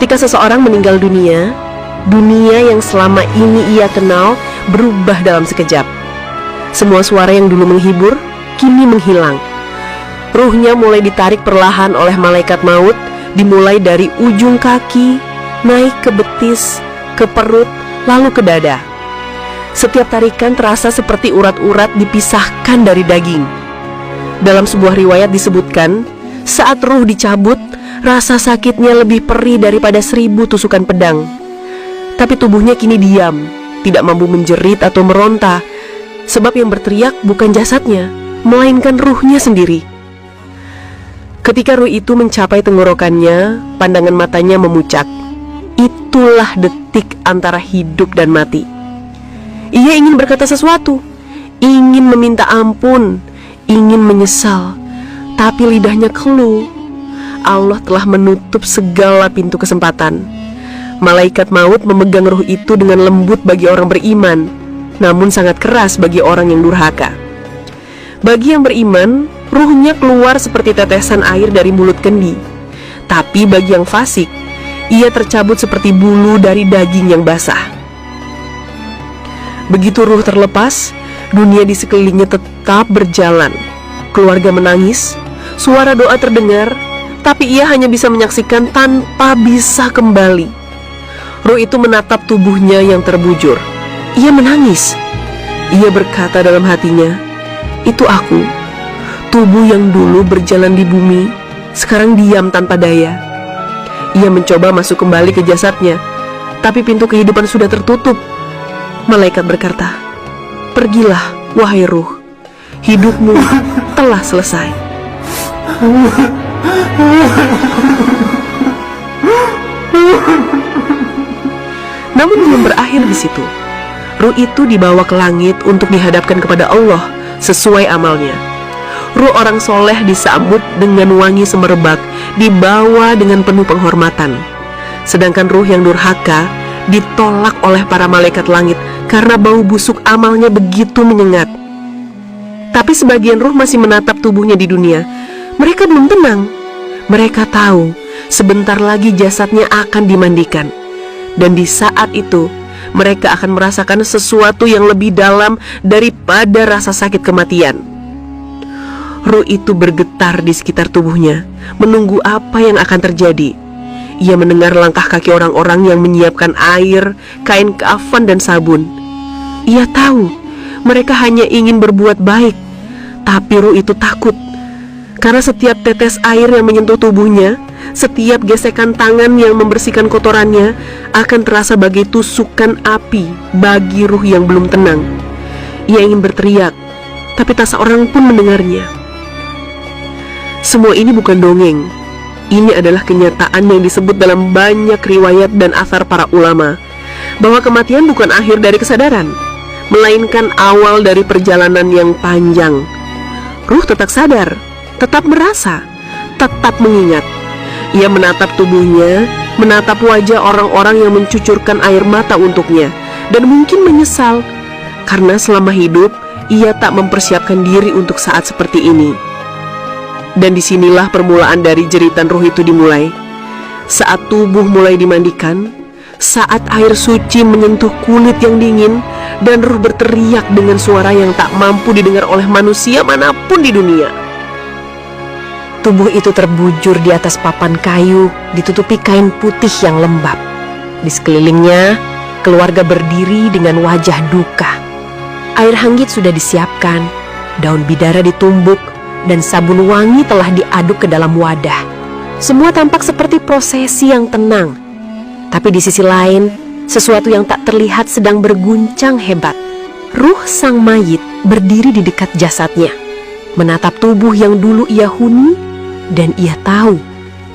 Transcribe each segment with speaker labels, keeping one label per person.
Speaker 1: Ketika seseorang meninggal dunia, dunia yang selama ini ia kenal berubah dalam sekejap. Semua suara yang dulu menghibur kini menghilang. Ruhnya mulai ditarik perlahan oleh malaikat maut, dimulai dari ujung kaki, naik ke betis, ke perut, lalu ke dada. Setiap tarikan terasa seperti urat-urat dipisahkan dari daging. Dalam sebuah riwayat disebutkan, saat ruh dicabut, rasa sakitnya lebih perih daripada 1000 tusukan pedang. Tapi tubuhnya kini diam, tidak mampu menjerit atau meronta, sebab yang berteriak bukan jasadnya, melainkan ruhnya sendiri. Ketika ruh itu mencapai tenggorokannya, pandangan matanya memucat. Itulah detik antara hidup dan mati. Ia ingin berkata sesuatu, ingin meminta ampun, ingin menyesal, tapi lidahnya keluh. Allah telah menutup segala pintu kesempatan. Malaikat maut memegang ruh itu dengan lembut bagi orang beriman, namun sangat keras bagi orang yang durhaka. Bagi yang beriman, ruhnya keluar seperti tetesan air dari mulut kendi. Tapi bagi yang fasik, ia tercabut seperti bulu dari daging yang basah. Begitu ruh terlepas, dunia di sekelilingnya tetap berjalan. Keluarga menangis, suara doa terdengar, tapi ia hanya bisa menyaksikan tanpa bisa kembali. Ruh itu menatap tubuhnya yang terbujur. Ia menangis. Ia berkata dalam hatinya, "Itu aku, tubuh yang dulu berjalan di bumi, sekarang diam tanpa daya." Ia mencoba masuk kembali ke jasadnya, tapi pintu kehidupan sudah tertutup. Malaikat berkata, "Pergilah, wahai ruh, hidupmu telah selesai." Namun belum berakhir di situ. Ruh itu dibawa ke langit untuk dihadapkan kepada Allah sesuai amalnya. Ruh orang soleh disambut dengan wangi semerbak, dibawa dengan penuh penghormatan. Sedangkan ruh yang durhaka ditolak oleh para malaikat langit karena bau busuk amalnya begitu menyengat. Tapi sebagian ruh masih menatap tubuhnya di dunia. Mereka belum tenang. Mereka tahu sebentar lagi jasadnya akan dimandikan. Dan di saat itu mereka akan merasakan sesuatu yang lebih dalam daripada rasa sakit kematian. Ruh itu bergetar di sekitar tubuhnya, menunggu apa yang akan terjadi. Ia mendengar langkah kaki orang-orang yang menyiapkan air, kain kafan dan sabun. Ia tahu mereka hanya ingin berbuat baik, tapi ruh itu takut. Karena setiap tetes air yang menyentuh tubuhnya, setiap gesekan tangan yang membersihkan kotorannya akan terasa bagai tusukan api bagi ruh yang belum tenang. Ia ingin berteriak, tapi tak seorang pun mendengarnya. Semua ini bukan dongeng. Ini adalah kenyataan yang disebut dalam banyak riwayat dan athar para ulama, bahwa kematian bukan akhir dari kesadaran, melainkan awal dari perjalanan yang panjang. Ruh tetap sadar, tetap merasa, tetap mengingat. Ia menatap tubuhnya, menatap wajah orang-orang yang mencucurkan air mata untuknya, dan mungkin menyesal karena selama hidup ia tak mempersiapkan diri untuk saat seperti ini. Dan disinilah permulaan dari jeritan ruh itu dimulai. Saat tubuh mulai dimandikan, saat air suci menyentuh kulit yang dingin, dan ruh berteriak dengan suara yang tak mampu didengar oleh manusia manapun di dunia. Tubuh itu terbujur di atas papan kayu, ditutupi kain putih yang lembab. Di sekelilingnya, keluarga berdiri dengan wajah duka. Air hangat sudah disiapkan, daun bidara ditumbuk, dan sabun wangi telah diaduk ke dalam wadah. Semua tampak seperti prosesi yang tenang. Tapi di sisi lain, sesuatu yang tak terlihat sedang berguncang hebat. Ruh sang mayit berdiri di dekat jasadnya, menatap tubuh yang dulu ia huni, dan ia tahu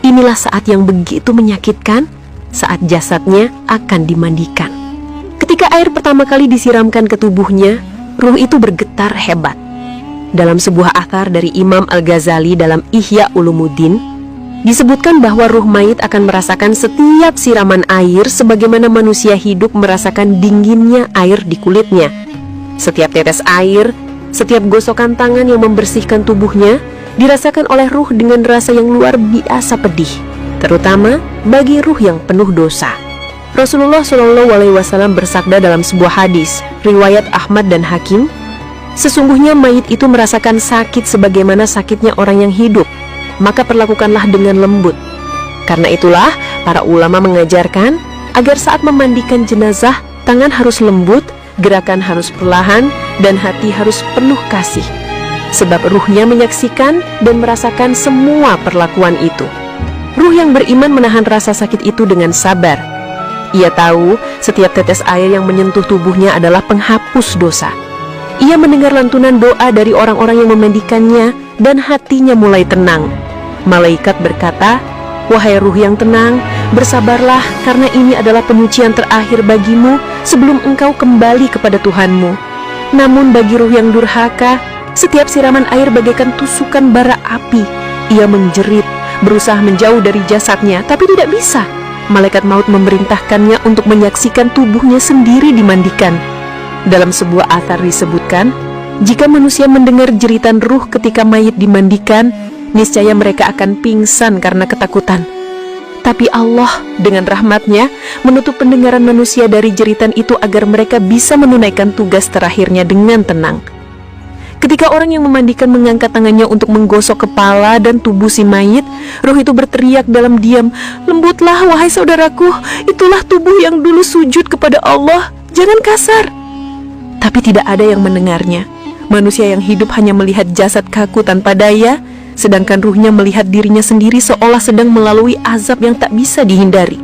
Speaker 1: inilah saat yang begitu menyakitkan, saat jasadnya akan dimandikan. Ketika air pertama kali disiramkan ke tubuhnya, ruh itu bergetar hebat. Dalam sebuah athar dari Imam Al-Ghazali dalam Ihya Ulumuddin, disebutkan bahwa ruh mayit akan merasakan setiap siraman air sebagaimana manusia hidup merasakan dinginnya air di kulitnya. Setiap tetes air, setiap gosokan tangan yang membersihkan tubuhnya dirasakan oleh ruh dengan rasa yang luar biasa pedih.
Speaker 2: terutama bagi ruh yang penuh dosa. Rasulullah Shallallahu Alaihi Wasallam bersabda dalam sebuah hadis riwayat Ahmad dan Hakim, sesungguhnya mayit itu merasakan sakit sebagaimana sakitnya orang yang hidup, maka perlakukanlah dengan lembut. Karena itulah para ulama mengajarkan agar saat memandikan jenazah, tangan harus lembut, gerakan harus perlahan, dan hati harus penuh kasih. Sebab ruhnya menyaksikan dan merasakan semua perlakuan itu. Ruh yang beriman menahan rasa sakit itu dengan sabar. Ia tahu setiap tetes air yang menyentuh tubuhnya adalah penghapus dosa. Ia mendengar lantunan doa dari orang-orang yang memandikannya dan hatinya mulai tenang. Malaikat berkata, "Wahai ruh yang tenang, bersabarlah karena ini adalah penyucian terakhir bagimu sebelum engkau kembali kepada Tuhanmu." Namun bagi ruh yang durhaka, setiap siraman air bagaikan tusukan bara api. Ia menjerit, berusaha menjauh dari jasadnya, tapi tidak bisa. Malaikat maut memerintahkannya untuk menyaksikan tubuhnya sendiri dimandikan. Dalam sebuah athar disebutkan, jika manusia mendengar jeritan ruh ketika mayit dimandikan, niscaya mereka akan pingsan karena ketakutan. Tapi Allah dengan rahmatnya menutup pendengaran manusia dari jeritan itu agar mereka bisa menunaikan tugas terakhirnya dengan tenang. Ketika orang yang memandikan mengangkat tangannya untuk menggosok kepala dan tubuh si mayit, ruh itu berteriak dalam diam, "Lembutlah wahai saudaraku, itulah tubuh yang dulu sujud kepada Allah, jangan kasar." Tapi tidak ada yang mendengarnya. Manusia yang hidup hanya melihat jasad kaku tanpa daya, sedangkan ruhnya melihat dirinya sendiri seolah sedang melalui azab yang tak bisa dihindari.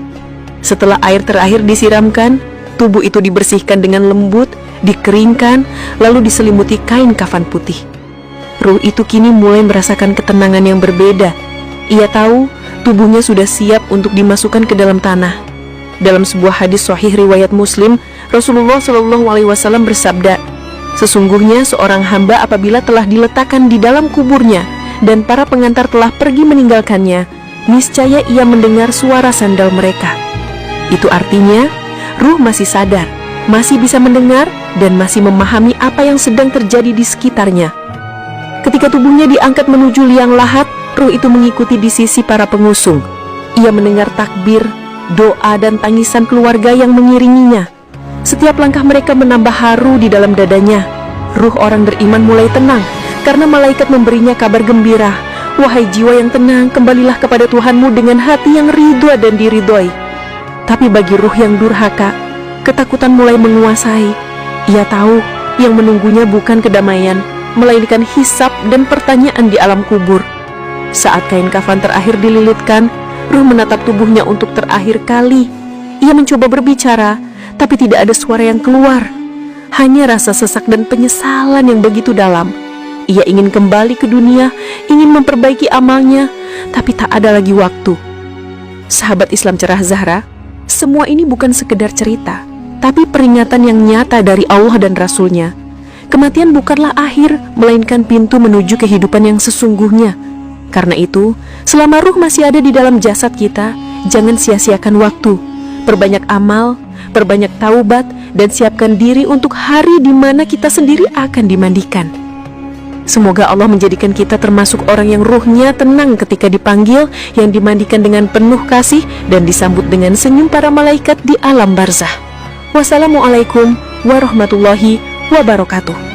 Speaker 2: Setelah air terakhir disiramkan, tubuh itu dibersihkan dengan lembut, dikeringkan, lalu diselimuti kain kafan putih. Ruh itu kini mulai merasakan ketenangan yang berbeda. Ia tahu tubuhnya sudah siap untuk dimasukkan ke dalam tanah. Dalam sebuah hadis sahih riwayat Muslim, Rasulullah Shallallahu Alaihi Wasallam bersabda, "Sesungguhnya seorang hamba apabila telah diletakkan di dalam kuburnya dan para pengantar telah pergi meninggalkannya, niscaya ia mendengar suara sandal mereka." Itu artinya ruh masih sadar, masih bisa mendengar, dan masih memahami apa yang sedang terjadi di sekitarnya. Ketika tubuhnya diangkat menuju liang lahat, ruh itu mengikuti di sisi para pengusung. Ia mendengar takbir, doa, dan tangisan keluarga yang mengiringinya. Setiap langkah mereka menambah haru di dalam dadanya. Ruh orang beriman mulai tenang karena malaikat memberinya kabar gembira. "Wahai jiwa yang tenang, kembalilah kepada Tuhanmu dengan hati yang ridha dan diridhoi." Tapi bagi ruh yang durhaka, ketakutan mulai menguasai. Ia tahu yang menunggunya bukan kedamaian, melainkan hisab dan pertanyaan di alam kubur. Saat kain kafan terakhir dililitkan, ruh menatap tubuhnya untuk terakhir kali. Ia mencoba berbicara, tapi tidak ada suara yang keluar. Hanya rasa sesak dan penyesalan yang begitu dalam. Ia ingin kembali ke dunia, ingin memperbaiki amalnya, tapi tak ada lagi waktu. Sahabat Islam Cerah Zahra, semua ini bukan sekedar cerita, tapi peringatan yang nyata dari Allah dan Rasul-Nya. Kematian bukanlah akhir, melainkan pintu menuju kehidupan yang sesungguhnya. Karena itu, selama ruh masih ada di dalam jasad kita, jangan sia-siakan waktu. Perbanyak amal, perbanyak taubat, dan siapkan diri untuk hari di mana kita sendiri akan dimandikan. Semoga Allah menjadikan kita termasuk orang yang ruhnya tenang ketika dipanggil, yang dimandikan dengan penuh kasih, dan disambut dengan senyum para malaikat di alam barzah. Wassalamualaikum warahmatullahi wabarakatuh.